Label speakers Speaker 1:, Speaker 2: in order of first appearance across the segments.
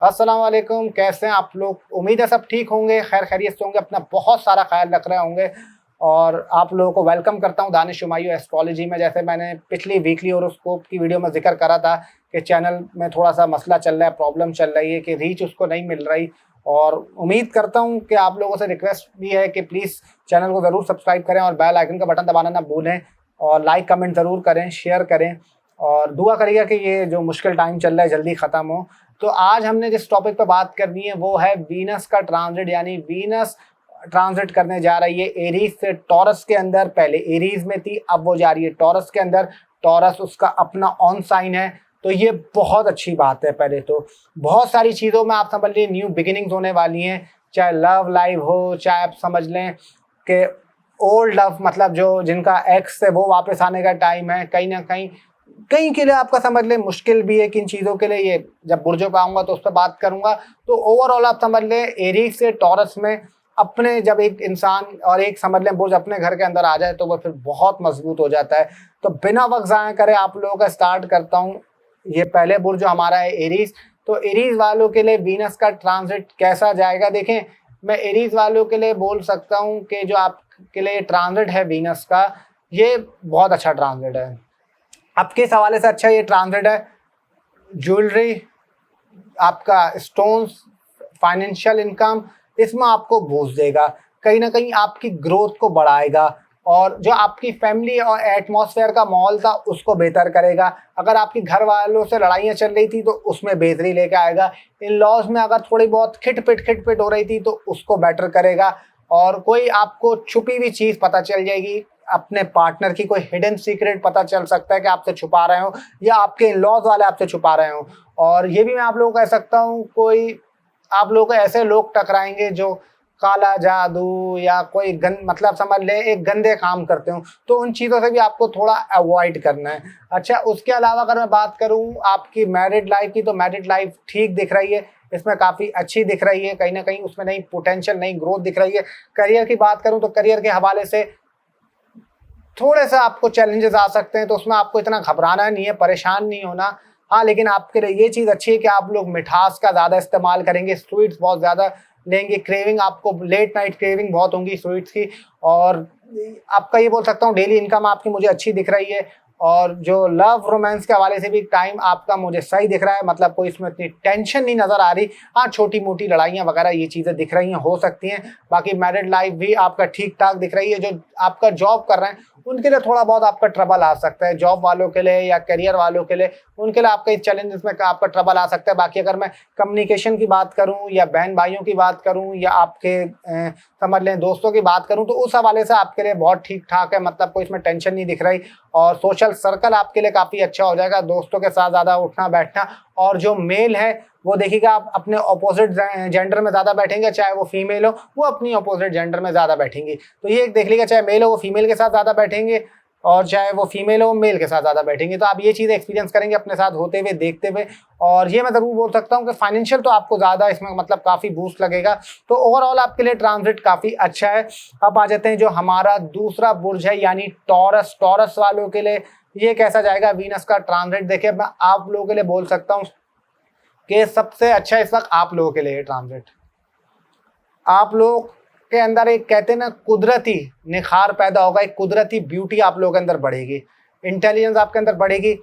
Speaker 1: अस्सलाम वालेकुम। कैसे हैं आप लोग? उम्मीद है सब ठीक होंगे, खैर खैरियत से होंगे, अपना बहुत सारा ख्याल रख रहे होंगे। और आप लोगों को वेलकम करता हूं दानिश शुमायू एस्ट्रोलॉजी में। जैसे मैंने पिछली वीकली होरोस्कोप की वीडियो में जिक्र करा था कि चैनल में थोड़ा सा मसला चल रहा है, प्रॉब्लम चल रही है कि रीच उसको नहीं मिल रही। और उम्मीद करता हूं कि आप लोगों से रिक्वेस्ट भी है कि प्लीज़ चैनल को ज़रूर सब्सक्राइब करें और बेल आइकन का बटन दबाना ना भूलें, और लाइक कमेंट ज़रूर करें, शेयर करें, और दुआ करिएगा कि ये जो मुश्किल टाइम चल रहा है जल्दी ख़त्म हो। तो आज हमने जिस टॉपिक पर बात करनी है वो है वीनस का ट्रांजिट, यानी वीनस ट्रांजिट करने जा रही है एरीज से टॉरस के अंदर। पहले एरीज में थी, अब वो जा रही है टॉरस के अंदर। टॉरस उसका अपना ऑन साइन है, तो ये बहुत अच्छी बात है। पहले तो बहुत सारी चीज़ों में आप समझ लीजिए न्यू बिगिनिंग्स होने वाली हैं, चाहे लव लाइफ हो, चाहे आप समझ लें कि ओल्ड लव, मतलब जो जिनका एक्स है वो वापस आने का टाइम है। कहीं ना कहीं के लिए आपका समझ लें मुश्किल भी है किन चीज़ों के लिए, ये जब बुर्जों पे आऊँगा तो उस पर बात करूँगा। तो ओवरऑल आप समझ लें एरीज से टॉरस में अपने जब एक इंसान और एक समझ लें बुर्ज अपने घर के अंदर आ जाए तो वो फिर बहुत मजबूत हो जाता है। तो बिना वक्त ज़ाया करे आप लोगों का स्टार्ट करता हूँ। ये पहले बुर्ज जो हमारा है एरीज, तो एरीज वालों के लिए वीनस का ट्रांजिट कैसा जाएगा देखें। मैं एरीज वालों के लिए बोल सकता हूँ कि जो आपके लिए ट्रांजिट है वीनस का, ये बहुत अच्छा ट्रांजिट है। आपके इस हवाले से अच्छा ये ट्रांजिट है। ज्वेलरी, आपका स्टोन्स, फाइनेंशियल इनकम, इसमें आपको बूस्ट देगा, कहीं ना कहीं आपकी ग्रोथ को बढ़ाएगा, और जो आपकी फैमिली और एटमॉस्फेयर का माहौल था उसको बेहतर करेगा। अगर आपकी घर वालों से लड़ाइयाँ चल रही थी तो उसमें बेहतरी लेके आएगा। इन लॉज में अगर थोड़ी बहुत खिटपिट हो रही थी तो उसको बेटर करेगा। और कोई आपको छुपी हुई चीज़ पता चल जाएगी, अपने पार्टनर की कोई हिडन सीक्रेट पता चल सकता है कि आपसे छुपा रहे हो, या आपके इन लॉज वाले आपसे छुपा रहे हो। और ये भी मैं आप लोगों को कह सकता हूँ, कोई आप लोगों को ऐसे लोग टकराएंगे जो काला जादू या कोई मतलब समझ लें एक गंदे काम करते हो, तो उन चीज़ों से भी आपको थोड़ा अवॉइड करना है। अच्छा, उसके अलावा अगर मैं बात करूं आपकी मैरिड लाइफ की, तो मैरिड लाइफ ठीक दिख रही है, इसमें काफ़ी अच्छी दिख रही है, कहीं ना कहीं उसमें नई पोटेंशियल, नई ग्रोथ दिख रही है। करियर की बात करूं तो करियर के हवाले से थोड़े से आपको चैलेंजेस आ सकते हैं, तो उसमें आपको इतना घबराना नहीं है, परेशान नहीं होना। हाँ, लेकिन आपके लिए ये चीज़ अच्छी है कि आप लोग मिठास का ज़्यादा इस्तेमाल करेंगे, स्वीट्स बहुत ज़्यादा लेंगे, क्रेविंग आपको लेट नाइट क्रेविंग बहुत होंगी स्वीट्स की। और आपका ये बोल सकता हूँ डेली इनकम आपकी मुझे अच्छी दिख रही है। और जो लव रोमांस के हवाले से भी टाइम आपका मुझे सही दिख रहा है, मतलब कोई इसमें इतनी टेंशन नहीं नज़र आ रही। हाँ, छोटी मोटी लड़ाइयाँ वगैरह ये चीज़ें दिख रही हैं, हो सकती हैं। बाकी मैरिड लाइफ भी आपका ठीक ठाक दिख रही है। जो आपका जॉब कर रहे हैं उनके लिए थोड़ा बहुत आपका ट्रबल आ सकता है, जॉब वालों के लिए या करियर वालों के लिए, उनके लिए आपका इस चैलेंजेस में आपका ट्रबल आ सकता है। बाकी अगर मैं कम्युनिकेशन की बात करूं या बहन भाइयों की बात करूं या आपके समझ लें दोस्तों की बात करूं, तो उस हवाले से आपके लिए बहुत ठीक ठाक है, मतलब कोई इसमें टेंशन नहीं दिख रही। और सोशल सर्कल आपके लिए काफ़ी अच्छा हो जाएगा, दोस्तों के साथ ज़्यादा उठना बैठना। और जो मेल है वो देखिएगा आप अपने अपोजिट जेंडर में ज़्यादा बैठेंगे, चाहे वो फीमेल हो वो अपनी अपोजिट जेंडर में ज़्यादा बैठेंगी। तो ये देख लीजिएगा, चाहे मेल हो वो फीमेल के साथ ज़्यादा बैठेंगे, और चाहे वो फीमेल हो मेल के साथ ज़्यादा बैठेंगे। तो आप ये चीज़ एक्सपीरियंस करेंगे अपने साथ होते हुए, देखते हुए। और ये मैं ज़रूर बोल सकता हूँ कि फाइनेंशियल तो आपको ज़्यादा इसमें मतलब काफ़ी बूस्ट लगेगा। तो ओवरऑल आपके लिए ट्रांजिट काफ़ी अच्छा है। अब आ जाते हैं जो हमारा दूसरा बुर्ज है, यानी टॉरस। टॉरस वालों के लिए ये कैसा जाएगा वीनस का ट्रांजिट? देखिए, मैं आप लोगों के लिए बोल सकता हूँ कि सबसे अच्छा इस वक्त आप लोगों के लिए ट्रांजिट। आप लोग के अंदर एक कहते हैं ना कुदरती निखार पैदा होगा, एक कुदरती ब्यूटी आप लोगों के अंदर बढ़ेगी, इंटेलिजेंस आपके अंदर बढ़ेगी।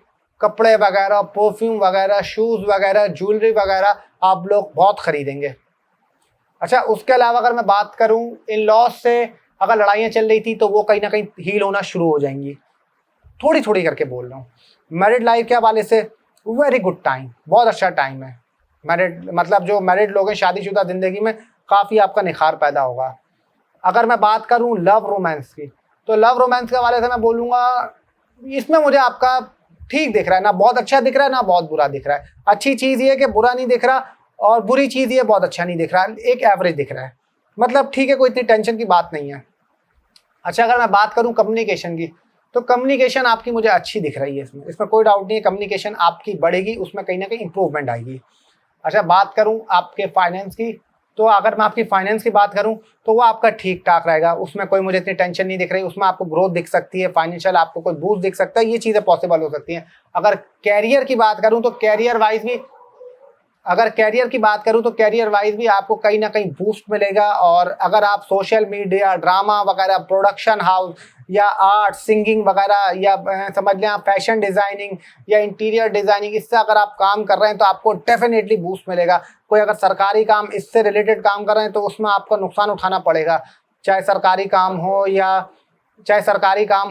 Speaker 1: कपड़े वगैरह, परफ्यूम वगैरह, शूज़ वगैरह, ज्वेलरी वगैरह आप लोग बहुत खरीदेंगे। अच्छा, उसके अलावा अगर मैं बात करूं इन लॉज से अगर लड़ाइयाँ चल रही थी तो वो कहीं ना कहीं हील होना शुरू हो जाएंगी, थोड़ी थोड़ी करके बोल रहा हूँ। मैरिड लाइफ के हवाले से वेरी गुड टाइम, बहुत अच्छा टाइम है। मैरिड मतलब जो मैरिड लोग हैं, शादीशुदा ज़िंदगी में काफ़ी आपका निखार पैदा होगा। अगर मैं बात करूं लव रोमांस की, तो लव रोमांस के हवाले से मैं बोलूँगा इसमें मुझे आपका ठीक दिख रहा है, ना बहुत अच्छा दिख रहा है ना बहुत बुरा दिख रहा है। अच्छी चीज़ ये है कि बुरा नहीं दिख रहा, और बुरी चीज़ ये बहुत अच्छा नहीं दिख रहा है, एक एवरेज दिख रहा है, मतलब ठीक है, कोई इतनी टेंशन की बात नहीं है। अच्छा, अगर मैं बात करूं कम्युनिकेशन की, तो कम्युनिकेशन आपकी मुझे अच्छी दिख रही है, इसमें इसमें कोई डाउट नहीं है, कम्युनिकेशन आपकी बढ़ेगी, उसमें कहीं ना कहीं इंप्रूवमेंट आएगी। अच्छा, बात करूं आपके फाइनेंस की, तो अगर मैं आपकी फाइनेंस की बात करूं तो वो आपका ठीक ठाक रहेगा, उसमें कोई मुझे इतनी टेंशन नहीं दिख रही, उसमें आपको ग्रोथ दिख सकती है, फाइनेंशियल आपको कोई बूस्ट दिख सकता है, ये चीज़ें पॉसिबल हो सकती हैं। अगर कैरियर की बात करूं तो कैरियर वाइज भी अगर कैरियर की बात करूं तो कैरियर वाइज भी आपको कहीं ना कहीं बूस्ट मिलेगा। और अगर आप सोशल मीडिया, ड्रामा वगैरह, प्रोडक्शन हाउस या आर्ट, सिंगिंग वगैरह, या समझ लें आप फैशन डिजाइनिंग या इंटीरियर डिजाइनिंग, इससे अगर आप काम कर रहे हैं तो आपको डेफिनेटली बूस्ट मिलेगा। कोई अगर सरकारी काम इससे रिलेटेड काम कर रहे हैं तो उसमें आपको नुकसान उठाना पड़ेगा, चाहे सरकारी काम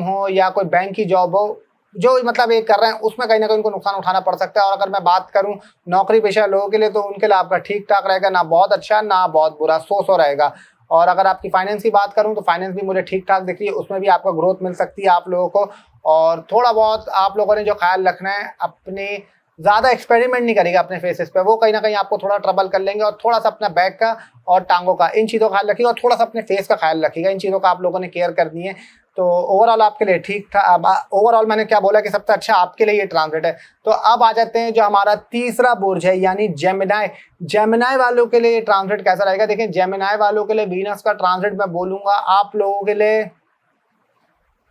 Speaker 1: हो या कोई बैंक की जॉब हो, जो मतलब ये कर रहे हैं उसमें कहीं ना कहीं उनको नुकसान उठाना पड़ सकता है। और अगर मैं बात करूं नौकरी पेशा लोगों के लिए, तो उनके लिए आपका ठीक ठाक रहेगा, ना बहुत अच्छा ना बहुत बुरा, सो रहेगा। और अगर आपकी फाइनेंस की बात करूं तो फाइनेंस भी मुझे ठीक ठाक दिख रही है, उसमें भी आपको ग्रोथ मिल सकती है आप लोगों को। और थोड़ा बहुत आप लोगों ने जो ख्याल रखना है, अपने ज़्यादा एक्सपेरिमेंट नहीं करेगा अपने फेसेस पे, वो कहीं ना कहीं आपको थोड़ा ट्रबल कर लेंगे। और थोड़ा सा अपना बैक का और टांगों का, इन चीज़ों का ख्याल रखिएगा, और थोड़ा सा अपने फेस का ख्याल रखिएगा। इन चीज़ों का आप लोगों ने केयर करनी है। तो ओवरऑल आपके लिए ठीक था। ओवरऑल मैंने क्या बोला कि सबसे अच्छा आपके लिए ये ट्रांजिट है। तो अब आ जाते हैं जो हमारा तीसरा बुर्ज है, यानी जेमिनाई। जेमिनाई वालों के लिए ये ट्रांजिट कैसा रहेगा? देखिए, जेमिनाई वालों के लिए वीनस का ट्रांजिट मैं बोलूँगा आप लोगों के लिए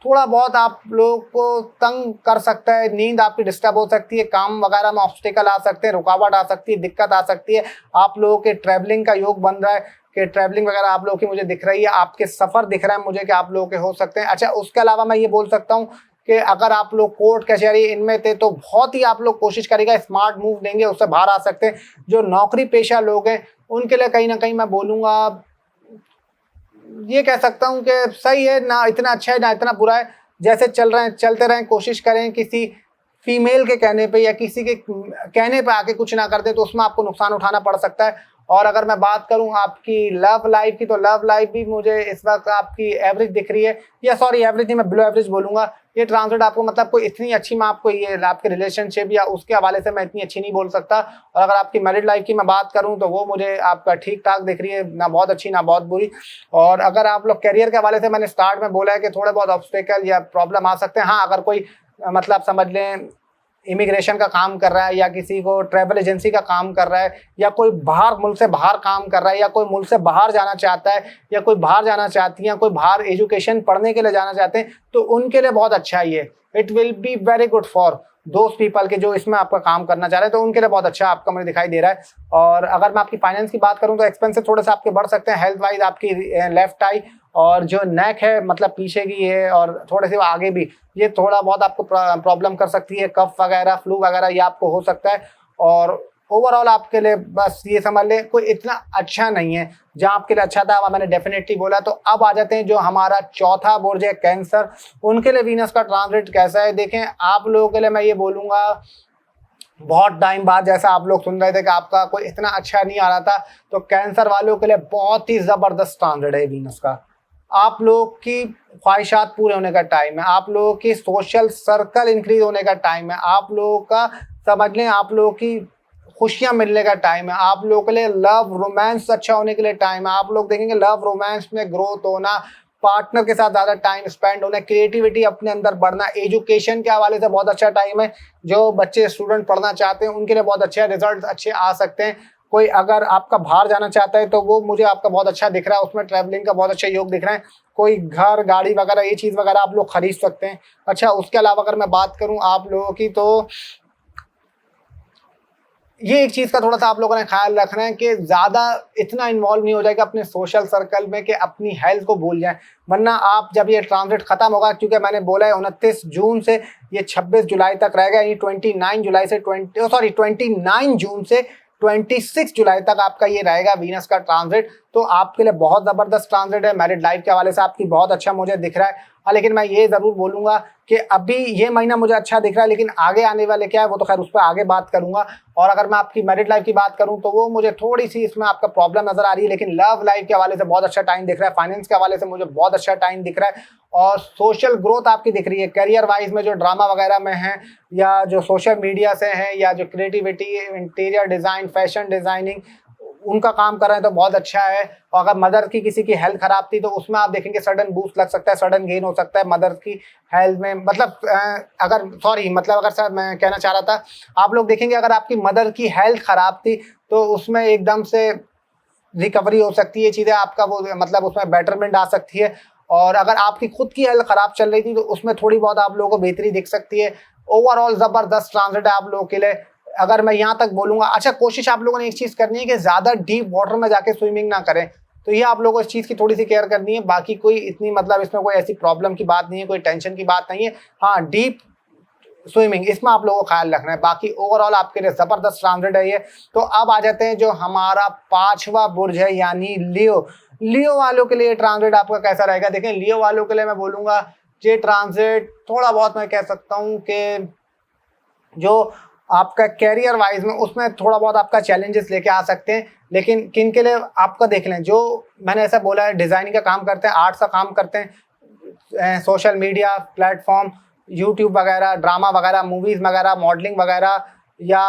Speaker 1: थोड़ा बहुत आप लोगों को तंग कर सकता है, नींद आपकी डिस्टर्ब हो सकती है, काम वगैरह में ऑब्स्टिकल आ सकते हैं, रुकावट आ सकती है, दिक्कत आ सकती है। आप लोगों के ट्रैवलिंग का योग बन रहा है कि ट्रैवलिंग वगैरह आप लोगों की मुझे दिख रही है, आपके सफ़र दिख रहा है मुझे कि आप लोगों के हो सकते हैं। अच्छा, उसके अलावा मैं ये बोल सकता हूँ कि अगर आप लोग कोर्ट कचहरी इनमें थे तो बहुत ही आप लोग कोशिश करेगा, स्मार्ट मूव लेंगे, उससे बाहर आ सकते हैं। जो नौकरी पेशा लोग हैं उनके लिए कहीं ना कहीं मैं बोलूँगा, ये कह सकता हूँ कि सही है, ना इतना अच्छा है ना इतना बुरा है, जैसे चल रहे हैं चलते रहें। कोशिश करें किसी फीमेल के कहने पे या किसी के कहने पे आके कुछ ना कर दे, तो उसमें आपको नुकसान उठाना पड़ सकता है। और अगर मैं बात करूं आपकी लव लाइफ की, तो लव लाइफ भी मुझे इस वक्त आपकी एवरेज दिख रही है, या सॉरी एवरेज नहीं, मैं बिलो एवरेज बोलूंगा। ये ट्रांसलेट आपको मतलब कोई इतनी अच्छी, मैं आपको ये आपके रिलेशनशिप या उसके हवाले से मैं इतनी अच्छी नहीं बोल सकता। और अगर आपकी मैरिड लाइफ की मैं बात करूं तो वो मुझे आपका ठीक ठाक दिख रही है, ना बहुत अच्छी ना बहुत बुरी। और अगर आप लोग करियर के हवाले से, मैंने स्टार्ट में बोला है कि थोड़े बहुत ऑब्स्टेकल या प्रॉब्लम आ सकते हैं। हाँ, अगर कोई मतलब समझ लें इमिग्रेशन का काम कर रहा है, या किसी को ट्रैवल एजेंसी का काम कर रहा है, या कोई बाहर मुल्क से बाहर काम कर रहा है, या कोई मुल्क से बाहर जाना चाहता है, या कोई बाहर जाना चाहती है, कोई बाहर एजुकेशन पढ़ने के लिए जाना चाहते हैं, तो उनके लिए बहुत अच्छा है ये। It will be very good for those people के जो इसमें आपका काम करना चाह रहे हैं, तो उनके लिए बहुत अच्छा आपका मुझे दिखाई दे रहा है। और अगर मैं आपकी फाइनेंस की बात करूं तो एक्सपेंसेस थोड़े से आपके बढ़ सकते हैं। हेल्थ वाइज आपकी लेफ्ट आई और जो नेक है, मतलब पीछे की है, और थोड़े से आगे भी, ये थोड़ा बहुत आपको प्रॉब्लम कर सकती है। कफ वगैरह, फ्लू वगैरह ये आपको हो सकता है। और ओवरऑल आपके लिए बस ये समझ लें कोई इतना अच्छा नहीं है। जहाँ आपके लिए अच्छा था वह मैंने डेफिनेटली बोला। तो अब आ जाते हैं जो हमारा चौथा बुर्ज है, कैंसर। उनके लिए वीनस का ट्रांजिट कैसा है? देखें, आप लोगों के लिए मैं ये बोलूँगा, बहुत टाइम बाद जैसा आप लोग सुन रहे थे कि आपका कोई इतना अच्छा नहीं आ रहा था, तो कैंसर वालों के लिए बहुत ही ज़बरदस्त ट्रांजिट है वीनस का। आप लोग की ख्वाहिशात पूरे होने का टाइम है, आप लोगों की सोशल सर्कल इंक्रीज होने का टाइम है, आप लोगों का समझ लें आप लोगों की खुशियां मिलने का टाइम है, आप लोगों के लिए लव रोमांस अच्छा होने के लिए टाइम है। आप लोग देखेंगे लव रोमांस में ग्रोथ होना, पार्टनर के साथ ज़्यादा टाइम स्पेंड होना, क्रिएटिविटी अपने अंदर बढ़ना, एजुकेशन के हवाले से बहुत अच्छा टाइम है। जो बच्चे स्टूडेंट पढ़ना चाहते हैं उनके लिए बहुत अच्छे रिजल्ट अच्छे आ सकते हैं। कोई अगर आपका बाहर जाना चाहता है तो वो मुझे आपका बहुत अच्छा दिख रहा है, उसमें ट्रैवलिंग का बहुत अच्छा योग दिख रहा है। कोई घर गाड़ी वगैरह ये चीज़ वगैरह आप लोग खरीद सकते हैं। अच्छा, उसके अलावा अगर मैं बात करूं आप लोगों की, तो ये एक चीज़ का थोड़ा सा आप लोगों ने ख्याल रखना है कि ज़्यादा इतना इन्वॉल्व नहीं हो जाएगा अपने सोशल सर्कल में कि अपनी हेल्थ को भूल जाएं। वरना आप जब ये ट्रांजिट ख़त्म होगा, क्योंकि मैंने बोला है 29 जून से ये 26 जुलाई तक रहेगा, यानी 29 जून से 26 जुलाई तक आपका ये रहेगा वीनस का ट्रांजिट। तो आपके लिए बहुत ज़बरदस्त ट्रांजिट है। मैरिड लाइफ के हवाले से आपकी बहुत अच्छा मुझे दिख रहा है। हाँ, लेकिन मैं ये ज़रूर बोलूँगा कि अभी ये महीना मुझे अच्छा दिख रहा है, लेकिन आगे आने वाले क्या है वो तो खैर उस पर आगे बात करूँगा। और अगर मैं आपकी मैरिड लाइफ की बात करूँ तो वो मुझे थोड़ी सी इसमें आपका प्रॉब्लम नज़र आ रही है, लेकिन लव लाइफ के हवाले से बहुत अच्छा टाइम दिख रहा है। फाइनेंस के हवाले से मुझे बहुत अच्छा टाइम दिख रहा है, और सोशल ग्रोथ आपकी दिख रही है। करियर वाइज में जो ड्रामा वगैरह में है, या जो सोशल मीडिया से है, या जो creativity, interior design, fashion designing उनका काम कर रहे हैं तो बहुत अच्छा है। और अगर मदर की किसी की हेल्थ खराब थी तो उसमें आप देखेंगे सडन बूस्ट लग सकता है, सडन गेन हो सकता है मदर की हेल्थ में। मतलब अगर सर मैं कहना चाह रहा था, आप लोग देखेंगे अगर आपकी मदर की हेल्थ खराब थी तो उसमें एकदम से रिकवरी हो सकती है, चीज़ें आपका वो मतलब उसमें बेटरमेंट आ सकती है। और अगर आपकी खुद की हेल्थ खराब चल रही थी तो उसमें थोड़ी बहुत आप लोगों को बेहतरी दिख सकती है। ओवरऑल ज़बरदस्त ट्रांजिट है आप लोगों के लिए। अगर मैं यहाँ तक बोलूँगा, अच्छा कोशिश आप लोगों ने एक चीज़ करनी है कि ज़्यादा डीप वाटर में जाके स्विमिंग ना करें, तो ये आप लोगों को इस चीज़ की थोड़ी सी केयर करनी है। बाकी कोई इतनी मतलब इसमें कोई ऐसी प्रॉब्लम की बात नहीं है, कोई टेंशन की बात नहीं है। हाँ, डीप स्विमिंग इसमें आप लोगों को ख्याल रखना है। बाकी ओवरऑल आपके लिए ज़बरदस्त ट्रांजिट है ये। तो अब आ जाते हैं जो हमारा 5वां बुर्ज है यानी लियो। लियो वालों के लिए ट्रांजिट आपका कैसा रहेगा? देखें, लियो वालों के लिए मैं बोलूँगा ये ट्रांजिट थोड़ा बहुत मैं कह सकता हूँ कि जो आपका कैरियर वाइज में उसमें थोड़ा बहुत आपका चैलेंजेस लेके आ सकते हैं। लेकिन किन के लिए आपका देख लें, जो मैंने ऐसा बोला है डिज़ाइनिंग का काम करते हैं, आर्ट्स का काम करते हैं, सोशल मीडिया प्लेटफॉर्म, यूट्यूब वगैरह, ड्रामा वगैरह, मूवीज़ वगैरह, मॉडलिंग वगैरह या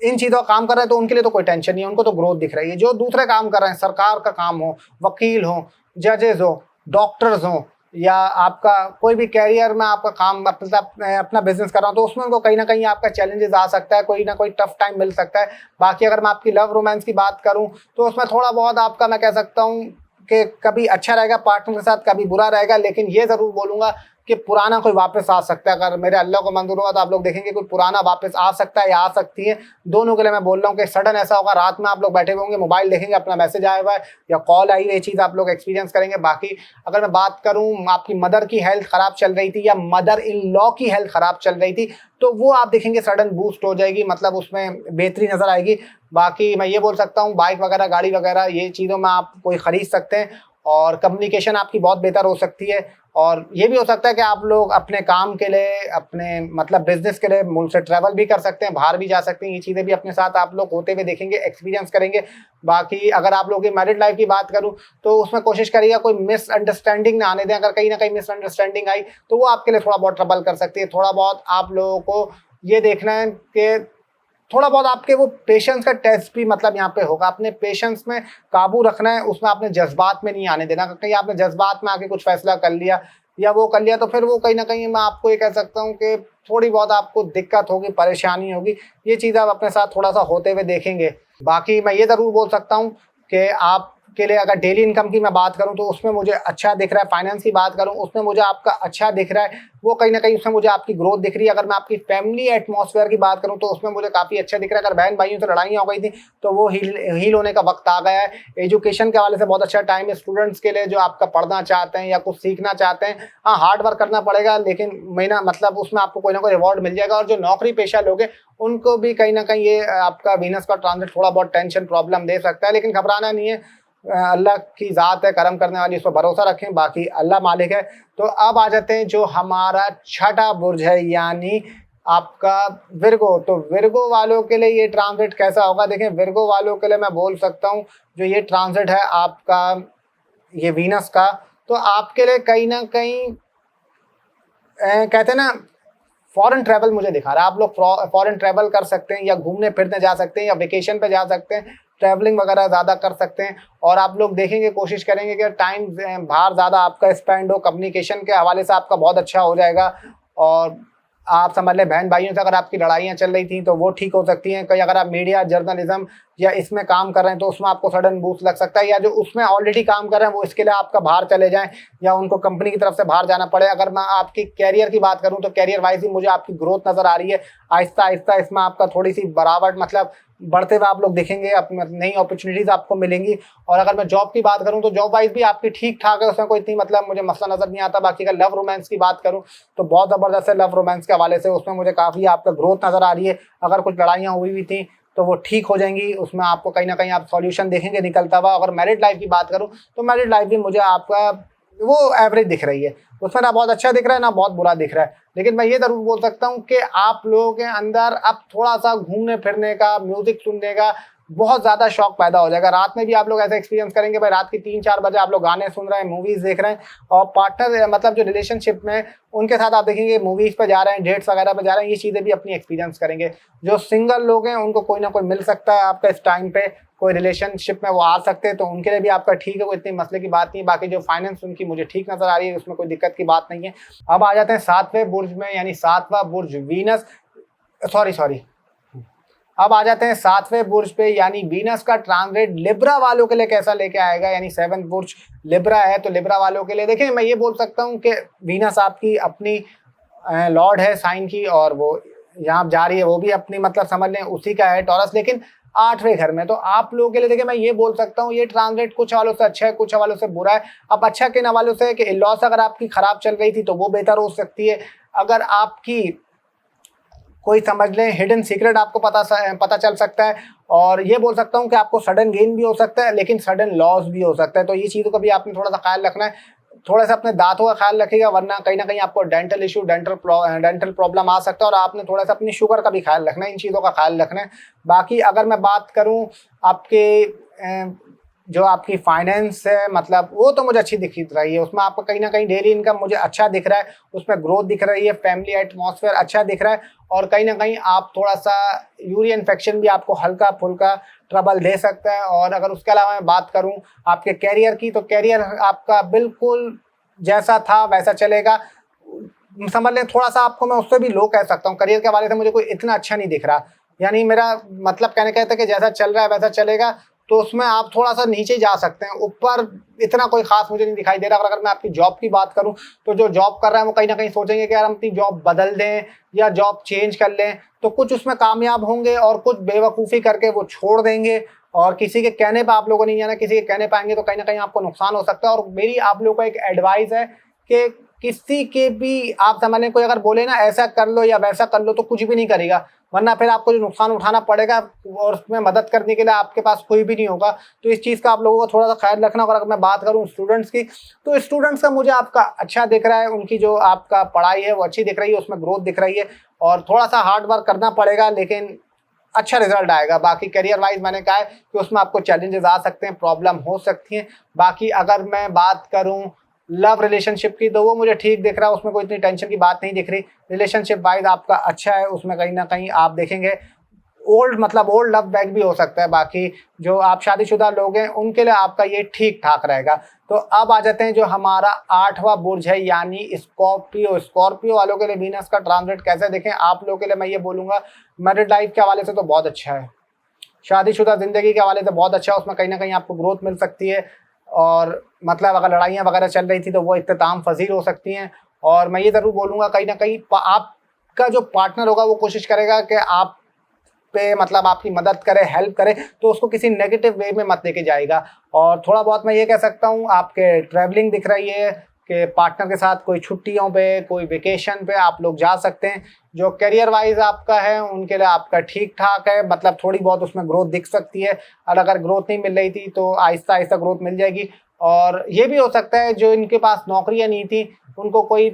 Speaker 1: इन चीज़ों का काम कर रहे हैं, तो उनके लिए तो कोई टेंशन नहीं है, उनको तो ग्रोथ दिख रही है। जो दूसरे काम कर रहे हैं, सरकार का काम हो, वकील हो, जजेस हो, डॉक्टर्स हो, या आपका कोई भी कैरियर में आपका काम अपना बिजनेस कर रहा हूँ, तो उसमें उनको कहीं ना कहीं आपका चैलेंजेस आ सकता है, कोई ना कोई टफ टाइम मिल सकता है। बाकी अगर मैं आपकी लव रोमांस की बात करूँ तो उसमें थोड़ा बहुत आपका मैं कह सकता हूँ कि कभी अच्छा रहेगा पार्टनर के साथ, कभी बुरा रहेगा। लेकिन ये ज़रूर बोलूँगा कि पुराना कोई वापस आ सकता है। अगर मेरे अल्लाह को मंजूर होगा तो आप लोग देखेंगे कोई पुराना वापस आ सकता है या आ सकती है। दोनों के लिए मैं बोल रहा हूँ कि सडन ऐसा होगा, रात में आप लोग बैठे हुए होंगे, मोबाइल देखेंगे, अपना मैसेज आया हुआ है या कॉल आई हुई, ये चीज़ आप लोग एक्सपीरियंस करेंगे। बाकी अगर मैं बात करूँ आपकी मदर की हेल्थ ख़राब चल रही थी या मदर इन लॉ की हेल्थ ख़राब चल रही थी, तो वो आप देखेंगे सडन बूस्ट हो जाएगी, मतलब उसमें बेहतरी नज़र आएगी। बाकी मैं ये बोल सकता हूँ बाइक वगैरह, गाड़ी वगैरह, ये चीज़ों में आप कोई ख़रीद सकते हैं और कम्युनिकेशन आपकी बहुत बेहतर हो सकती है। और ये भी हो सकता है कि आप लोग अपने काम के लिए, अपने मतलब बिजनेस के लिए मुल्क से ट्रैवल भी कर सकते हैं, बाहर भी जा सकते हैं। ये चीज़ें भी अपने साथ आप लोग होते हुए देखेंगे, एक्सपीरियंस करेंगे। बाकी अगर आप लोगों की मैरिड लाइफ की बात करूं तो उसमें कोशिश करिएगा कोई मिसअंडरस्टैंडिंग ना आने दें। अगर कहीं ना कहीं मिसअंडरस्टैंडिंग आई तो वो आपके लिए थोड़ा बहुत ट्रबल कर सकती है। थोड़ा बहुत आप लोगों को ये देखना है कि थोड़ा बहुत आपके वो पेशेंस का टेस्ट भी मतलब यहाँ पे होगा। अपने पेशेंस में काबू रखना है, उसमें आपने जज्बात में नहीं आने देना। कहीं आपने जज्बात में आके कुछ फैसला कर लिया या वो कर लिया तो फिर वो कहीं ना कहीं मैं आपको ये कह सकता हूँ कि थोड़ी बहुत आपको दिक्कत होगी, परेशानी होगी। ये चीज़ आप अपने साथ थोड़ा सा होते हुए देखेंगे। बाकी मैं ये ज़रूर बोल सकता हूँ कि आपके लिए अगर डेली इनकम की मैं बात करूँ तो उसमें मुझे अच्छा दिख रहा है। फाइनेंस की बात करूँ उसमें मुझे आपका अच्छा दिख रहा है, वो कहीं ना कहीं उसमें मुझे आपकी ग्रोथ दिख रही है। अगर मैं आपकी फैमिली एटमॉस्फेयर की बात करूँ तो उसमें मुझे काफ़ी अच्छा दिख रहा है। अगर बहन भाइयों से लड़ाइयाँ हो गई थी तो वो हील होने का वक्त आ गया है। एजुकेशन के हवाले से बहुत अच्छा टाइम है स्टूडेंट्स के लिए जो आपका पढ़ना चाहते हैं या कुछ सीखना चाहते हैं। हाँ, हार्ड वर्क करना पड़ेगा लेकिन महीना मतलब उसमें आपको कोई ना कोई रिवॉर्ड मिल जाएगा। और जो नौकरी पेशा लोग हैं उनको भी कहीं ना कहीं ये आपका वीनस का ट्रांजिट थोड़ा बहुत टेंशन प्रॉब्लम दे सकता है, लेकिन घबराना नहीं है। अल्लाह की ज़ात है, करम करने वाली, उस पर भरोसा रखें, बाकी अल्लाह मालिक है। तो अब आ जाते हैं जो हमारा छठा बुर्ज है यानी आपका विर्गो। तो विर्गो वालों के लिए ये ट्रांजिट कैसा होगा? देखें, विर्गो वालों के लिए मैं बोल सकता हूँ जो ये ट्रांजिट है आपका ये वीनस का, तो आपके लिए कहीं ना कहीं कहते हैं ना फॉरेन ट्रैवल मुझे दिखा रहा है। आप लोग फॉरेन ट्रैवल कर सकते हैं या घूमने फिरने जा सकते हैं या वेकेशन पे जा सकते हैं, ट्रैवलिंग वगैरह ज़्यादा कर सकते हैं। और आप लोग देखेंगे, कोशिश करेंगे कि टाइम बाहर ज़्यादा आपका स्पेंड हो, कम्युनिकेशन के हवाले से आपका बहुत अच्छा हो जाएगा। और आप समझ लें बहन भाइयों से अगर आपकी लड़ाइयाँ चल रही थी तो वो ठीक हो सकती हैं। कहीं अगर आप मीडिया जर्नलिज्म या इसमें काम कर रहे हैं तो उसमें आपको सडन बूस्ट लग सकता है, या जो उसमें ऑलरेडी काम कर रहे हैं वो इसके लिए आपका बाहर चले जाएं या उनको कंपनी की तरफ से बाहर जाना पड़े। अगर मैं आपकी कैरियर की बात करूं तो कैरियर वाइज ही मुझे आपकी ग्रोथ नज़र आ रही है। आहिस्ता आहिस्ता इसमें आपका थोड़ी सी बराबर मतलब बढ़ते हुए आप लोग देखेंगे, अपनी नई अपॉर्चुनिटीज़ आपको मिलेंगी। और अगर मैं जॉब की बात करूं तो जॉब वाइज भी आपकी ठीक ठाक है, उसमें कोई इतनी मतलब मुझे मसला नज़र नहीं आता। बाकी अगर लव रोमांस की बात करूं तो बहुत ज़बरदस्त है लव रोमांस के हवाले से, उसमें मुझे काफ़ी आपका ग्रोथ नज़र आ रही है। अगर कुछ लड़ाइयाँ हुई भी थी तो वो ठीक हो जाएंगी, उसमें आपको कहीं ना कहीं आप सॉल्यूशन देखेंगे निकलता हुआ। अगर मैरिड लाइफ की बात करूं तो मैरिड लाइफ भी मुझे आपका वो एवरेज दिख रही है, उसमें ना बहुत अच्छा दिख रहा है ना बहुत बुरा दिख रहा है। लेकिन मैं ये ज़रूर बोल सकता हूँ कि आप लोगों के अंदर अब थोड़ा सा घूमने फिरने का, म्यूज़िक सुनने का बहुत ज़्यादा शौक पैदा हो जाएगा। रात में भी आप लोग ऐसा एक्सपीरियंस करेंगे, भाई रात के 3-4 बजे आप लोग गाने सुन रहे हैं, मूवीज़ देख रहे हैं। और पार्टनर मतलब जो रिलेशनशिप में उनके साथ आप देखेंगे मूवीज़ पे जा रहे हैं, डेट्स वगैरह पे जा रहे हैं, ये चीज़ें भी अपनी एक्सपीरियंस करेंगे। जो सिंगल लोग हैं उनको कोई ना कोई मिल सकता है आपका इस टाइम पे, कोई रिलेशनशिप में वो आ सकते हैं, तो उनके लिए भी आपका ठीक है, कोई इतनी मसले की बात नहीं है। बाकी जो फाइनेंस उनकी मुझे ठीक नज़र आ रही है, उसमें कोई दिक्कत की बात नहीं है। अब आ जाते हैं 7वें बुर्ज में यानी 7वां बुर्ज वीनस, सॉरी अब आ जाते हैं 7वें बुर्ज पे यानी वीनस का ट्रांजिट लिब्रा वालों के लिए कैसा लेके आएगा। यानी 7th बुर्ज लिब्रा है, तो लिब्रा वालों के लिए देखें मैं ये बोल सकता हूँ कि वीनस आपकी अपनी लॉर्ड है साइन की, और वो यहाँ जा रही है वो भी अपनी मतलब समझ लें उसी का है टॉरस, लेकिन 8वें घर में। तो आप लोगों के लिए देखिए मैं ये बोल सकता हूँ, ये ट्रांसलेट कुछ हवालों से अच्छा है, कुछ हवालों से बुरा है। अब अच्छा किन हवालों से है कि इन-लॉज़ अगर आपकी खराब चल रही थी तो वो बेहतर हो सकती है। अगर आपकी कोई समझ लें हिडन सीक्रेट आपको पता चल सकता है, और ये बोल सकता हूँ कि आपको सडन गेन भी हो सकता है, लेकिन सडन लॉस भी हो सकता है। तो ये चीज़ों का भी आपने थोड़ा सा ख्याल रखना है। थोड़ा सा अपने दांतों का ख्याल रखिएगा, वरना कहीं ना कहीं आपको डेंटल इशू, डेंटल प्रॉब्लम आ सकता है। और आपने थोड़ा सा अपनी शुगर का भी ख्याल रखना है, इन चीज़ों का ख्याल रखना है। बाकी अगर मैं बात करूँ आपके जो आपकी फाइनेंस है, मतलब वो तो मुझे अच्छी दिख रही है, उसमें आपको कहीं ना कहीं डेली इनकम मुझे अच्छा दिख रहा है, उसमें ग्रोथ दिख रही है, फैमिली एटमॉस्फेयर अच्छा दिख रहा है। और कहीं ना कहीं आप थोड़ा सा यूरिन इन्फेक्शन भी आपको हल्का फुल्का ट्रबल दे सकता है। और अगर उसके अलावा मैं बात करूं आपके कैरियर की, तो कैरियर आपका बिल्कुल जैसा था वैसा चलेगा। समझ लें थोड़ा सा आपको मैं उससे भी लो कह सकता हूँ, करियर के हवाले से मुझे कोई इतना अच्छा नहीं दिख रहा। यानी मेरा मतलब कहने का था कि जैसा चल रहा है वैसा चलेगा, तो उसमें आप थोड़ा सा नीचे जा सकते हैं, ऊपर इतना कोई खास मुझे नहीं दिखाई दे रहा। और अगर मैं आपकी जॉब की बात करूं, तो जो जॉब कर रहा है वो कहीं ना कहीं सोचेंगे कि यार हम अपनी जॉब बदल दें या जॉब चेंज कर लें, तो कुछ उसमें कामयाब होंगे और कुछ बेवकूफ़ी करके वो छोड़ देंगे। और किसी के कहने पर आप लोगों को नहीं जाना, किसी के कहने पर आएंगे तो कहीं ना कहीं आपको नुकसान हो सकता है। और मेरी आप लोगों को एक एडवाइस है कि किसी के भी आप समझ लें कोई अगर बोले ना ऐसा कर लो या वैसा कर लो, तो कुछ भी नहीं करेगा, वरना फिर आपको जो नुकसान उठाना पड़ेगा और उसमें मदद करने के लिए आपके पास कोई भी नहीं होगा। तो इस चीज़ का आप लोगों को थोड़ा सा ख्याल रखना। और अगर मैं बात करूं स्टूडेंट्स की, तो स्टूडेंट्स का मुझे आपका अच्छा दिख रहा है, उनकी जो आपका पढ़ाई है वो अच्छी दिख रही है, उसमें ग्रोथ दिख रही है। और थोड़ा सा हार्ड वर्क करना पड़ेगा, लेकिन अच्छा रिजल्ट आएगा। बाकी करियर वाइज मैंने कहा है कि उसमें आपको चैलेंजेस आ सकते हैं, प्रॉब्लम हो सकती हैं। बाकी अगर मैं बात करूं लव रिलेशनशिप की, तो वो मुझे ठीक दिख रहा है, उसमें कोई इतनी टेंशन की बात नहीं दिख रही। रिलेशनशिप वाइज आपका अच्छा है, उसमें कहीं ना कहीं आप देखेंगे ओल्ड लव बैक भी हो सकता है। बाकी जो आप शादीशुदा लोग हैं उनके लिए आपका ये ठीक ठाक रहेगा। तो अब आ जाते हैं जो हमारा 8वां बुर्ज है, यानी स्कॉर्पियो। स्कॉर्पियो वालों के लिए वीनस का ट्रांजिट कैसे देखें, आप लोगों के लिए मैं ये बोलूँगा मैरिड लाइफ के हवाले से तो बहुत अच्छा है, शादीशुदा ज़िंदगी के हवाले से बहुत अच्छा है, उसमें कहीं ना कहीं आपको ग्रोथ मिल सकती है। और मतलब अगर लड़ाइयाँ वगैरह चल रही थी तो वो इख्तिताम पज़ीर हो सकती हैं। और मैं ये ज़रूर बोलूँगा कहीं ना कहीं आपका जो पार्टनर होगा वो कोशिश करेगा कि आप पे मतलब आपकी मदद करे, हेल्प करे, तो उसको किसी नेगेटिव वे में मत लेके जाएगा। और थोड़ा बहुत मैं ये कह सकता हूँ आपके ट्रैवलिंग दिख रही है कि पार्टनर के साथ कोई छुट्टियों पे, कोई वेकेशन पे आप लोग जा सकते हैं। जो करियर वाइज आपका है उनके लिए आपका ठीक ठाक है, मतलब थोड़ी बहुत उसमें ग्रोथ दिख सकती है। और अगर ग्रोथ नहीं मिल रही थी तो आहिस्ता आहिस्ता ग्रोथ मिल जाएगी। और ये भी हो सकता है जो इनके पास नौकरियाँ नहीं थी उनको कोई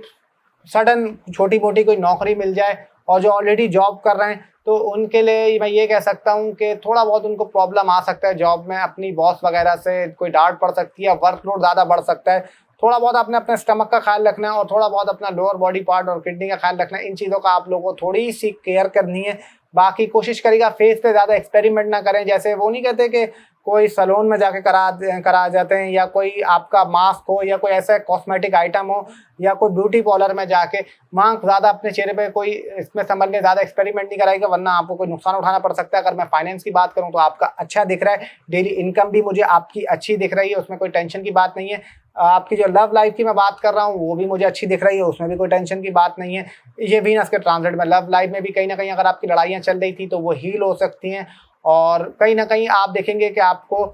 Speaker 1: सडन छोटी मोटी कोई नौकरी मिल जाए। और जो ऑलरेडी जॉब कर रहे हैं तो उनके लिए मैं ये कह सकता हूँ कि थोड़ा बहुत उनको प्रॉब्लम आ सकता है जॉब में, अपनी बॉस वगैरह से कोई डांट पड़ सकती है, वर्कलोड ज़्यादा बढ़ सकता है। थोड़ा बहुत आपने अपने स्टमक का ख्याल रखना है और थोड़ा बहुत अपना लोअर बॉडी पार्ट और किडनी का ख्याल रखना है। इन चीज़ों का आप लोगों को थोड़ी सी केयर करनी है। बाकी कोशिश करिएगा फेस पे ज़्यादा एक्सपेरिमेंट ना करें, जैसे वो नहीं कहते कि कोई सैलून में जाके करा जाते हैं, या कोई आपका मास्क हो या कोई ऐसा कॉस्मेटिक आइटम हो या कोई ब्यूटी पार्लर में जाके मास्क ज़्यादा अपने चेहरे पे कोई इसमें समझ लें ज़्यादा एक्सपेरिमेंट नहीं कराएगा, वरना आपको कोई नुकसान उठाना पड़ सकता है। अगर मैं फाइनेंस की बात करूँ तो आपका अच्छा दिख रहा है, डेली इनकम भी मुझे आपकी अच्छी दिख रही है, उसमें कोई टेंशन की बात नहीं है। आपकी जो लव लाइफ की मैं बात कर रहा हूँ वो भी मुझे अच्छी दिख रही है, उसमें भी कोई टेंशन की बात नहीं है। ये वीनस के ट्रांजिट में लव लाइफ में भी कहीं ना कहीं अगर आपकी लड़ाइयाँ चल रही थी तो वो हील हो सकती हैं। और कहीं ना कहीं आप देखेंगे कि आपको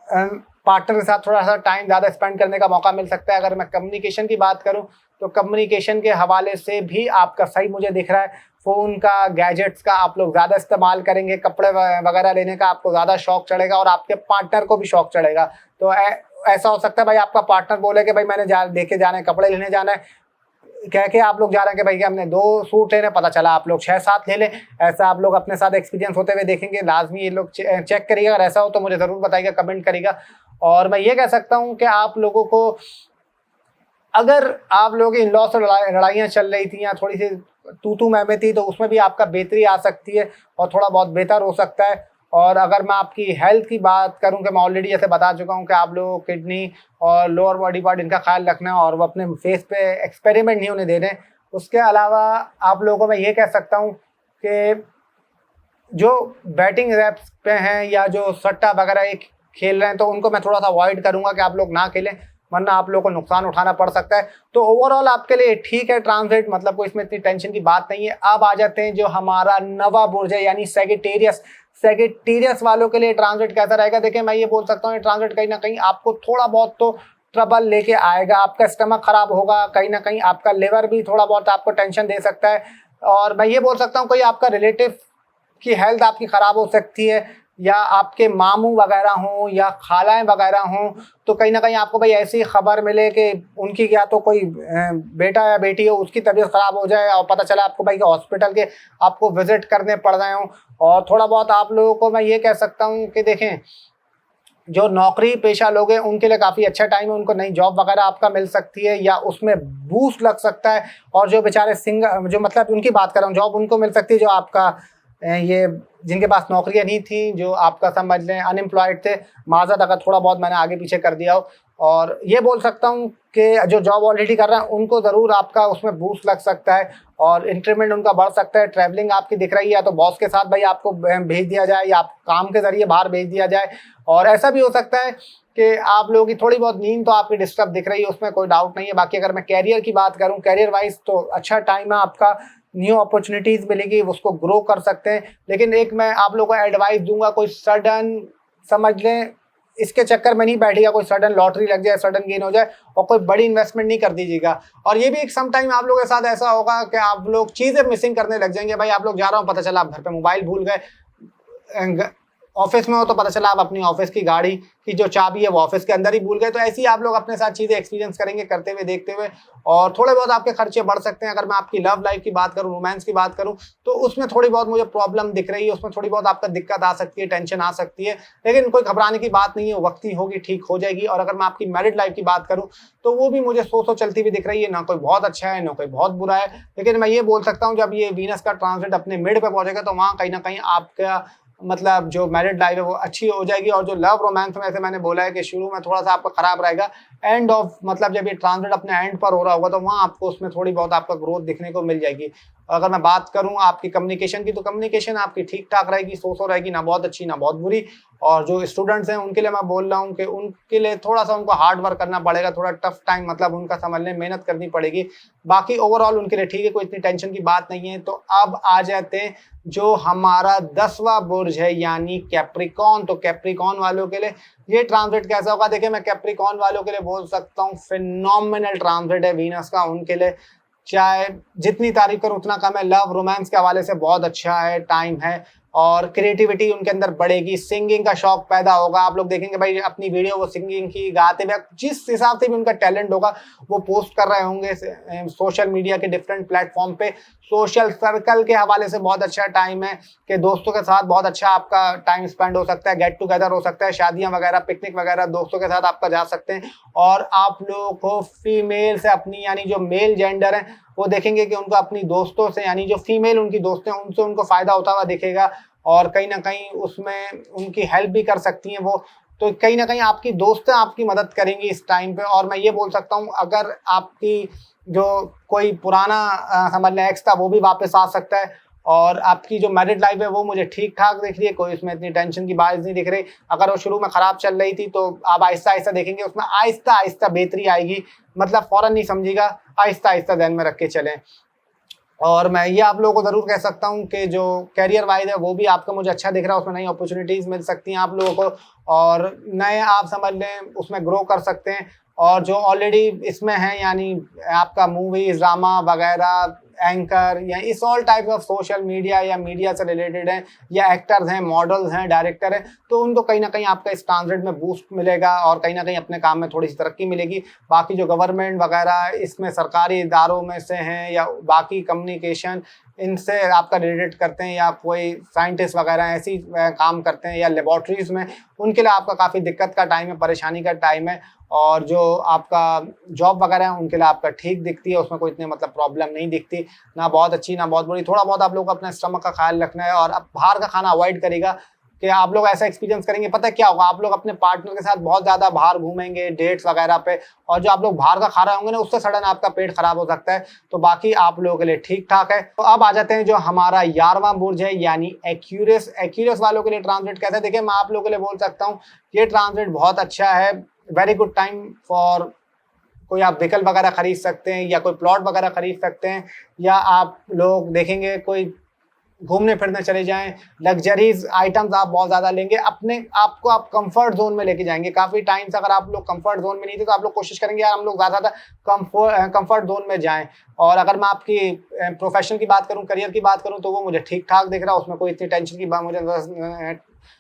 Speaker 1: पार्टनर के साथ थोड़ा सा टाइम ज़्यादा स्पेंड करने का मौका मिल सकता है। अगर मैं कम्युनिकेशन की बात करूं तो कम्युनिकेशन के हवाले से भी आपका सही मुझे दिख रहा है। फ़ोन का, गैजेट्स का आप लोग ज़्यादा इस्तेमाल करेंगे, कपड़े वगैरह लेने का आपको ज़्यादा शौक चढ़ेगा और आपके पार्टनर को भी शौक चढ़ेगा। तो ऐसा हो सकता है भाई आपका पार्टनर बोले कि भाई मैंने लेके जाना है, कपड़े लेने जाना है, कह के आप लोग जा रहे हैं कि भाई हमने 2 सूट लेने, पता चला आप लोग 6-7 ले लें। ऐसा आप लोग अपने साथ एक्सपीरियंस होते हुए देखेंगे, लाजमी ये लोग चेक करिएगा। अगर ऐसा हो तो मुझे ज़रूर बताइएगा, कमेंट करिएगा। और मैं ये कह सकता हूँ कि आप लोगों को अगर आप लोगों की इन-लॉ से लड़ाइयाँ चल रही थी या थोड़ी सी तू-तू मैं थी, तो उसमें भी आपका बेहतरी आ सकती है और थोड़ा बहुत बेहतर हो सकता है। और अगर मैं आपकी हेल्थ की बात करूं कि मैं ऑलरेडी जैसे बता चुका हूं कि आप लोगों को किडनी और लोअर बॉडी पार्ट इनका ख्याल रखना है और वो अपने फेस पे एक्सपेरिमेंट नहीं होने देने। उसके अलावा आप लोगों को मैं ये कह सकता हूं कि जो बैटिंग ऐप्स पे हैं या जो सट्टा वगैरह एक खेल रहे हैं तो उनको मैं थोड़ा सा अवॉइड करूंगा कि आप लोग ना खेलें। वरना आप लोगों को नुकसान उठाना पड़ सकता है। तो ओवरऑल आपके लिए ठीक है ट्रांजिट, मतलब कोई इसमें इतनी टेंशन की बात नहीं है। अब आ जाते हैं जो हमारा नवा बुर्ज है यानी सेजिटेरियस। सेजिटेरियस वालों के लिए ट्रांजिट कैसा रहेगा? देखिए मैं ये बोल सकता हूँ ये ट्रांजिट कहीं ना कहीं आपको थोड़ा बहुत तो ट्रबल लेके आएगा। आपका स्टमक खराब होगा, कहीं ना कहीं आपका लिवर भी थोड़ा बहुत आपको टेंशन दे सकता है। और मैं ये बोल सकता हूँ कोई आपका रिलेटिव की हेल्थ आपकी खराब हो सकती है, या आपके मामू वगैरह हों या खालाएं वगैरह हों, तो कहीं ना कहीं आपको भाई ऐसी खबर मिले कि उनकी या तो कोई बेटा या बेटी हो उसकी तबीयत खराब हो जाए और पता चला आपको भाई हॉस्पिटल के आपको विजिट करने पड़ रहे हों। और थोड़ा बहुत आप लोगों को मैं ये कह सकता हूँ कि देखें जो नौकरी पेशा लोग हैं उनके लिए काफ़ी अच्छा टाइम है, उनको नई जॉब वगैरह आपका मिल सकती है या उसमें बूस्ट लग सकता है। और जो बेचारे सिंगल, जो मतलब उनकी बात कर रहा हूँ, जॉब उनको मिल सकती है जो आपका ये जिनके पास नौकरियां नहीं थी, जो आपका समझ लें अनएम्प्लॉयड थे। माजत अगर थोड़ा बहुत मैंने आगे पीछे कर दिया हो। और ये बोल सकता हूँ कि जो जॉब ऑलरेडी कर रहे हैं उनको ज़रूर आपका उसमें बूस्ट लग सकता है और इंक्रीमेंट उनका बढ़ सकता है। ट्रैवलिंग आपकी दिख रही है, या तो बॉस के साथ भाई आपको भेज दिया जाए या आप काम के ज़रिए बाहर भेज दिया जाए। और ऐसा भी हो सकता है कि आप लोगों की थोड़ी बहुत नींद तो आपकी डिस्टर्ब दिख रही है, उसमें कोई डाउट नहीं है। बाकी अगर मैं कैरियर की बात करूँ, कैरियर वाइज तो अच्छा टाइम है आपका, न्यू अपॉर्चुनिटीज़ मिलेगी, उसको ग्रो कर सकते हैं। लेकिन एक मैं आप लोगों को एडवाइस दूंगा, कोई सडन समझ लें इसके चक्कर में नहीं बैठिएगा, कोई सडन लॉटरी लग जाए, सडन गेन हो जाए और कोई बड़ी इन्वेस्टमेंट नहीं कर दीजिएगा। और ये भी एक सम टाइम आप लोगों के साथ ऐसा होगा कि आप लोग चीज़ें मिसिंग करने लग जाएंगे। भाई आप लोग जा रहा हूँ, पता चला आप घर पे मोबाइल भूल गए, ऑफिस में हो तो पता चला आप अपनी ऑफिस की गाड़ी की जो चाबी है वो ऑफिस के अंदर ही भूल गए। तो ऐसे ही आप लोग अपने साथ चीज़ें एक्सपीरियंस करेंगे, करते हुए देखते हुए, और थोड़े बहुत आपके खर्चे बढ़ सकते हैं। अगर मैं आपकी लव लाइफ की बात करूं, रोमांस की बात करूं, तो उसमें थोड़ी बहुत मुझे प्रॉब्लम दिख रही है, उसमें थोड़ी बहुत आपका दिक्कत आ सकती है, टेंशन आ सकती है। लेकिन कोई घबराने की बात नहीं है, वक्त ही होगी, ठीक हो जाएगी। और अगर मैं आपकी मैरिड लाइफ की बात करूँ तो वो भी मुझे सो चलती हुई दिख रही है, ना कोई बहुत अच्छा है ना कोई बहुत बुरा है। लेकिन मैं ये बोल सकता हूँ जब ये वीनस का ट्रांजिट अपने मिड पे पहुंचेगा तो वहाँ कहीं ना कहीं आपका मतलब जो मैरिड लाइफ है वो अच्छी हो जाएगी। और जो लव रोमांस में ऐसे मैंने बोला है कि शुरू में थोड़ा सा आपका खराब रहेगा, एंड ऑफ मतलब जब ये ट्रांजिट अपने एंड पर हो रहा होगा तो वहाँ आपको उसमें थोड़ी बहुत आपका ग्रोथ दिखने को मिल जाएगी। अगर मैं बात करूँ आपकी कम्युनिकेशन की, तो कम्युनिकेशन आपकी ठीक ठाक रहेगी, सो रहेगी, ना बहुत अच्छी ना बहुत बुरी। और जो स्टूडेंट्स हैं उनके लिए मैं बोल रहा हूँ कि उनके लिए थोड़ा सा उनको हार्ड वर्क करना पड़ेगा, थोड़ा टफ टाइम मतलब उनका समझ लें मेहनत करनी पड़ेगी। बाकी ओवरऑल उनके लिए ठीक है, कोई इतनी टेंशन की बात नहीं है। तो अब आ जाते हैं जो हमारा 10वां बुर्ज है यानी कैप्रिकॉर्न। तो कैप्रिकॉर्न वालों के लिए ये ट्रांजिट कैसा होगा? देखिए मैं कैप्रिकॉर्न वालों के लिए बोल सकता हूँ फिनोमिनल ट्रांजिट है वीनस का उनके लिए। चाहे जितनी तारीफ करूं उतना कम है। लव रोमांस के हवाले से बहुत अच्छा है, टाइम है, और क्रिएटिविटी उनके अंदर बढ़ेगी, सिंगिंग का शौक पैदा होगा। आप लोग देखेंगे भाई अपनी वीडियो वो सिंगिंग की गाते हुए, जिस हिसाब से भी उनका टैलेंट होगा वो पोस्ट कर रहे होंगे सोशल मीडिया के डिफरेंट प्लेटफॉर्म पे। सोशल सर्कल के हवाले से बहुत अच्छा टाइम है कि दोस्तों के साथ बहुत अच्छा आपका टाइम स्पेंड हो सकता है, गेट टुगेदर हो सकता है, शादियां वगैरह, पिकनिक वगैरह दोस्तों के साथ आपका जा सकते हैं। और आप लोगों को फीमेल से अपनी यानी जो मेल जेंडर है वो देखेंगे कि उनको अपनी दोस्तों से यानी जो फीमेल उनकी दोस्तें हैं उनसे उनको फायदा होता हुआ दिखेगा, और कहीं ना कहीं उसमें उनकी हेल्प भी कर सकती हैं वो। तो कहीं ना कहीं आपकी दोस्तें आपकी मदद करेंगी इस टाइम पे। और मैं ये बोल सकता हूँ अगर आपकी जो कोई पुराना समझ लें एक्स था वो भी वापस आ सकता है। और आपकी जो मैरिड लाइफ है वो मुझे ठीक ठाक दिख रही है, कोई उसमें इतनी टेंशन की बात नहीं दिख रही। अगर वो शुरू में खराब चल रही थी तो आप आहिस्ता आहिस्ता देखेंगे उसमें आहिस्ता आहिस्ता बेहतरी आएगी, मतलब फौरन नहीं समझिएगा, आहिस्ता आहिस्ता ध्यान में रख के चलें। और मैं ये आप लोगों को ज़रूर कह सकता हूँ कि जो कैरियर वाइज है वो भी आपका मुझे अच्छा दिख रहा है, उसमें नई अपॉर्चुनिटीज़ मिल सकती हैं आप लोगों को, और नए आप समझ लें उसमें ग्रो कर सकते हैं। और जो ऑलरेडी इसमें हैं यानी आपका मूवीज़, ड्रामा वगैरह, एंकर या इस all type of social media या मीडिया से रिलेटेड हैं, या एक्टर्स हैं, मॉडल्स हैं, डायरेक्टर हैं, तो उनको कहीं ना कहीं आपका इस ट्रांजिट में बूस्ट मिलेगा और कहीं ना कहीं अपने काम में थोड़ी सी तरक्की मिलेगी। बाकी जो गवर्नमेंट वगैरह इसमें सरकारी इदारों में से हैं या बाकी कम्युनिकेशन इनसे आपका रिलेटेड करते हैं, या कोई साइंटिस्ट वगैरह ऐसी काम करते हैं या लेबॉर्ट्रीज में, उनके लिए आपका काफ़ी दिक्कत का टाइम है, परेशानी का टाइम है। और जो आपका जॉब वगैरह है उनके लिए आपका ठीक दिखती है, उसमें कोई इतनी मतलब प्रॉब्लम नहीं दिखती, ना बहुत अच्छी ना बहुत बुरी। थोड़ा बहुत आप लोग को अपने स्टमक का ख्याल रखना है और अब बाहर का खाना अवॉइड करेगा कि आप लोग ऐसा एक्सपीरियंस करेंगे, पता है क्या होगा, आप लोग अपने पार्टनर के साथ बहुत ज़्यादा बाहर घूमेंगे डेट्स वगैरह पे, और जो आप लोग बाहर का खा रहे होंगे ना उससे सडन आपका पेट खराब हो सकता है। तो बाकी आप लोगों के लिए ठीक ठाक है। तो अब आ जाते हैं जो हमारा 11वां बुर्ज है यानी एक्यूरियस। एक्यूरियस वालों के लिए ट्रांजिट कैसा है? देखिए मैं आप लोगों के लिए बोल सकता हूँ ये ट्रांजिट बहुत अच्छा है, वेरी गुड टाइम फॉर कोई आप व्हीकल वगैरह खरीद सकते हैं या कोई प्लॉट वगैरह खरीद सकते हैं, या आप लोग देखेंगे कोई घूमने फिरने चले जाएं, लग्जरीज आइटम्स आप बहुत ज़्यादा लेंगे, अपने आपको आप कंफर्ट जोन में लेके जाएंगे। काफ़ी टाइम से अगर आप लोग कंफर्ट जोन में नहीं थे तो आप लोग कोशिश करेंगे यार हम लोग ज़्यादा कंफर्ट जोन में जाएं। और अगर मैं आपकी प्रोफेशन की बात करूं, करियर की बात करूं, तो वो मुझे ठीक ठाक दिख रहा है, उसमें कोई इतनी टेंशन की बात मुझे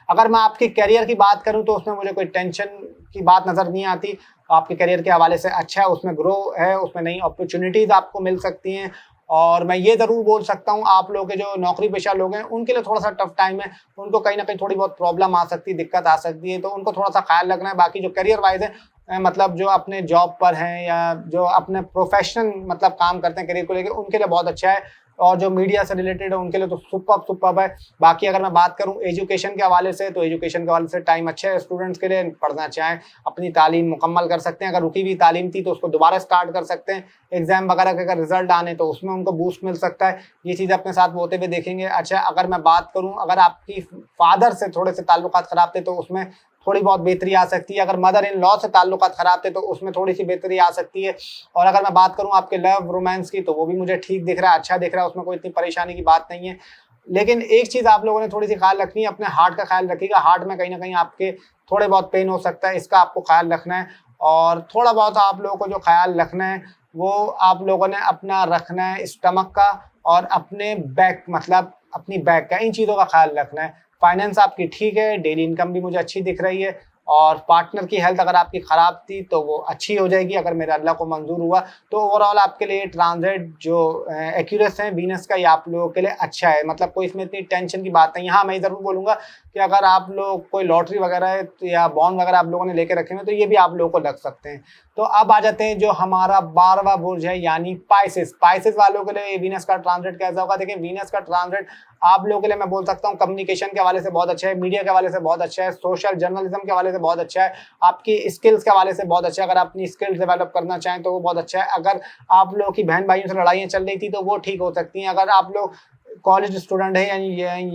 Speaker 1: अगर मैं आपकी करियर की बात करूं तो उसमें मुझे कोई टेंशन की बात नज़र नहीं आती। आपके करियर के हवाले से अच्छा है, उसमें ग्रो है, उसमें नई अपॉर्चुनिटीज़ आपको मिल सकती हैं। और मैं ये ज़रूर बोल सकता हूँ आप लोग के जो नौकरी पेशा लोग हैं उनके लिए थोड़ा सा टफ टाइम है, उनको कहीं ना कहीं थोड़ी बहुत प्रॉब्लम आ सकती है, दिक्कत आ सकती है, तो उनको थोड़ा सा ख्याल रखना है। बाकी जो करियर वाइज है मतलब जो अपने जॉब पर हैं या जो अपने प्रोफेशनल मतलब काम करते हैं करियर को लेकर, उनके लिए बहुत अच्छा है। और जो मीडिया से रिलेटेड है उनके लिए तो सुपर्ब है। बाकी अगर मैं बात करूं एजुकेशन के हवाले से, तो एजुकेशन के हवाले से टाइम अच्छा है स्टूडेंट्स के लिए, पढ़ना चाहें अपनी तालीम मुकम्मल कर सकते हैं। अगर रुकी हुई तालीम थी तो उसको दोबारा स्टार्ट कर सकते हैं। एग्जाम वगैरह के अगर रिजल्ट आने तो उसमें उनको बूस्ट मिल सकता है। ये चीज़ अपने साथ होते हुए देखेंगे। अच्छा, अगर मैं बात करूँ अगर आपकी फादर से थोड़े से ताल्लुकात खराब थे तो उसमें थोड़ी बहुत बेहतरी आ सकती है। अगर मदर इन लॉ से ताल्लुकात खराब थे तो उसमें थोड़ी सी बेहतरी आ सकती है। और अगर मैं बात करूं आपके लव रोमांस की, तो वो भी मुझे ठीक दिख रहा है, अच्छा दिख रहा है, उसमें कोई इतनी परेशानी की बात नहीं है। लेकिन एक चीज़ आप लोगों ने थोड़ी सी ख्याल रखनी है, अपने हार्ट का ख्याल रखिएगा। हार्ट में कहीं ना कहीं आपके थोड़े बहुत पेन हो सकता है, इसका आपको ख्याल रखना है। और थोड़ा बहुत आप लोगों को जो ख्याल रखना है वो आप लोगों ने अपना रखना है स्टमक का और अपने बैक मतलब अपनी बैक का, इन चीज़ों का ख्याल रखना है। फाइनेंस आपकी ठीक है, डेली इनकम भी मुझे अच्छी दिख रही है। और पार्टनर की हेल्थ अगर आपकी ख़राब थी तो वो अच्छी हो जाएगी अगर मेरा अल्लाह को मंजूर हुआ। तो ओवरऑल आपके लिए ट्रांजिट जो एक्यूरेस है वीनस का, ये आप लोगों के लिए अच्छा है, मतलब कोई इसमें इतनी टेंशन की बात नहीं है। हाँ, मैं ज़रूर बोलूँगा कि अगर आप लोग कोई लॉटरी वगैरह है या बॉन्ड वगैरह आप लोगों ने लेके रखे हैं तो ये भी आप लोगों को लग सकते हैं। तो अब आ जाते हैं जो हमारा 12वां बुर्ज है यानी पाइसेस। पाइसेस वालों के लिए वीनस का ट्रांजिट कैसा होगा? देखिए, वीनस का ट्रांजिट आप लोगों के लिए मैं बोल सकता हूँ कम्युनिकेशन के हवाले से बहुत अच्छा है, मीडिया के हवाले से बहुत अच्छा है, सोशल जर्नलिज्म के हवाले से बहुत अच्छा है, आपकी स्किल्स के हवाले से बहुत अच्छा है। अगर आप अपनी स्किल्स डेवलप करना चाहें तो वो बहुत अच्छा है। अगर आप लोगों की बहन भाइयों से लड़ाइयाँ चल रही थी तो वो ठीक हो सकती हैं। अगर आप लोग कॉलेज स्टूडेंट है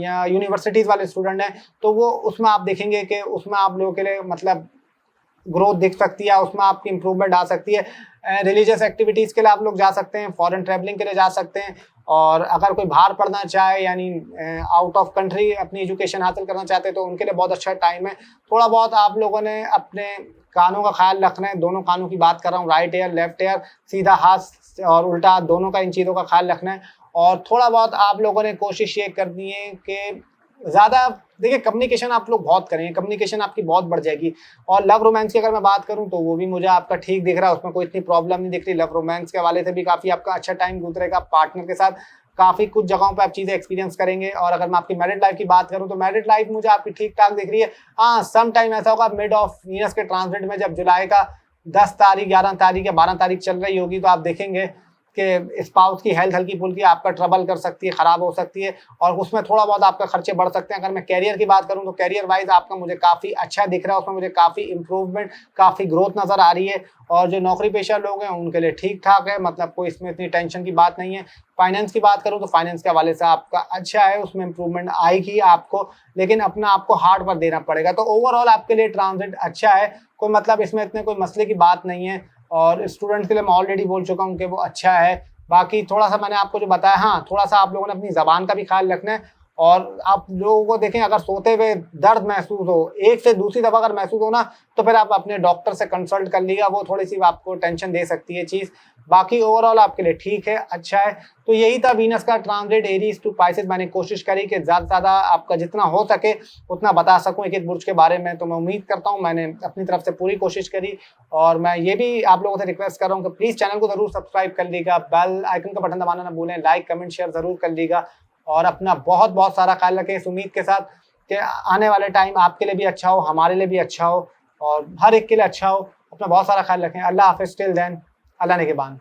Speaker 1: या यूनिवर्सिटीज़ वाले स्टूडेंट हैं तो वो उसमें आप देखेंगे कि उसमें आप लोगों के लिए मतलब ग्रोथ दिख सकती है, उसमें आपकी इंप्रूवमेंट आ सकती है। रिलीजियस एक्टिविटीज़ के लिए आप लोग जा सकते हैं, फॉरेन ट्रैवलिंग के लिए जा सकते हैं। और अगर कोई बाहर पढ़ना चाहे यानी आउट ऑफ कंट्री अपनी एजुकेशन हासिल करना चाहते हैं तो उनके लिए बहुत अच्छा टाइम है। थोड़ा बहुत आप लोगों ने अपने कानों का ख्याल रखना है, दोनों कानों की बात कर रहा हूँ, राइट ईयर लेफ्ट ईयर, सीधा हाथ और उल्टा हाथ, दोनों का इन चीज़ों का ख्याल रखना है। और थोड़ा बहुत आप लोगों ने कोशिश ये करनी है कि ज़्यादा देखिए कम्युनिकेशन आप लोग बहुत करेंगे, कम्युनिकेशन आपकी बहुत बढ़ जाएगी। और लव रोमांस की अगर मैं बात करूं तो वो भी मुझे आपका ठीक दिख रहा है, उसमें कोई इतनी प्रॉब्लम नहीं दिख रही। लव रोमांस के हवाले से भी काफ़ी आपका अच्छा टाइम गुजरेगा, पार्टनर के साथ काफ़ी कुछ जगहों पे आप चीज़ें एक्सपीरियंस करेंगे। और अगर मैं आपकी मैरिड लाइफ की बात करूं तो मैरिड लाइफ मुझे आपकी ठीक ठाक दिख रही है। हाँ, सम टाइम ऐसा होगा मिड ऑफ वीनस के ट्रांजिट में, जब जुलाई का 10 तारीख 11 तारीख या 12 तारीख चल रही होगी, तो आप देखेंगे कि स्पाउस की हेल्थ हल्की फुल्की आपका ट्रबल कर सकती है, ख़राब हो सकती है और उसमें थोड़ा बहुत आपका खर्चे बढ़ सकते हैं। अगर मैं कैरियर की बात करूं तो कैरियर वाइज आपका मुझे काफ़ी अच्छा दिख रहा है, उसमें मुझे काफ़ी इंप्रूवमेंट, काफ़ी ग्रोथ नज़र आ रही है। और जो नौकरी पेशा लोग हैं उनके लिए ठीक ठाक है, मतलब कोई इसमें इतनी टेंशन की बात नहीं है। फाइनेंस की बात करूँ तो फाइनेंस के हवाले से आपका अच्छा है, उसमें इंप्रूवमेंट आएगी आपको, लेकिन अपना आपको हार्ड वर्क देना पड़ेगा। तो ओवरऑल आपके लिए ट्रांजिट अच्छा है, कोई मतलब इसमें इतने कोई मसले की बात नहीं है। और स्टूडेंट्स के लिए मैं ऑलरेडी बोल चुका हूँ कि वो अच्छा है। बाकी थोड़ा सा मैंने आपको जो बताया, हाँ थोड़ा सा आप लोगों ने अपनी ज़बान का भी ख्याल रखना है। और आप लोगों को देखें, अगर सोते हुए दर्द महसूस हो, एक से दूसरी दफ़ा अगर महसूस हो ना, तो फिर आप अपने डॉक्टर से कंसल्ट कर लीजिएगा, वो थोड़ी सी आपको टेंशन दे सकती है चीज़। बाकी ओवरऑल आपके लिए ठीक है, अच्छा है। तो यही था वीनस का ट्रांजिट एरीज टू पाइसेस। मैंने कोशिश करी कि ज़्यादा से ज़्यादा आपका जितना हो सके उतना बता सकूं एक एक बुर्ज के बारे में। तो मैं उम्मीद करता हूं मैंने अपनी तरफ से पूरी कोशिश करी। और मैं ये भी आप लोगों से रिक्वेस्ट कर रहा हूं कि प्लीज़ चैनल को ज़रूर सब्सक्राइब कर लीजिएगा, बेल आइकन का बटन दबाना ना भूलें, लाइक कमेंट शेयर ज़रूर कर लीजिएगा। और अपना बहुत बहुत सारा ख्याल रखें इस उम्मीद के साथ कि आने वाले टाइम आपके लिए भी अच्छा हो, हमारे लिए भी अच्छा हो और हर एक के लिए अच्छा हो। अपना बहुत सारा ख्याल रखें। अल्लाह हाफिज़, टिल देन, अल्लाह ने के बान।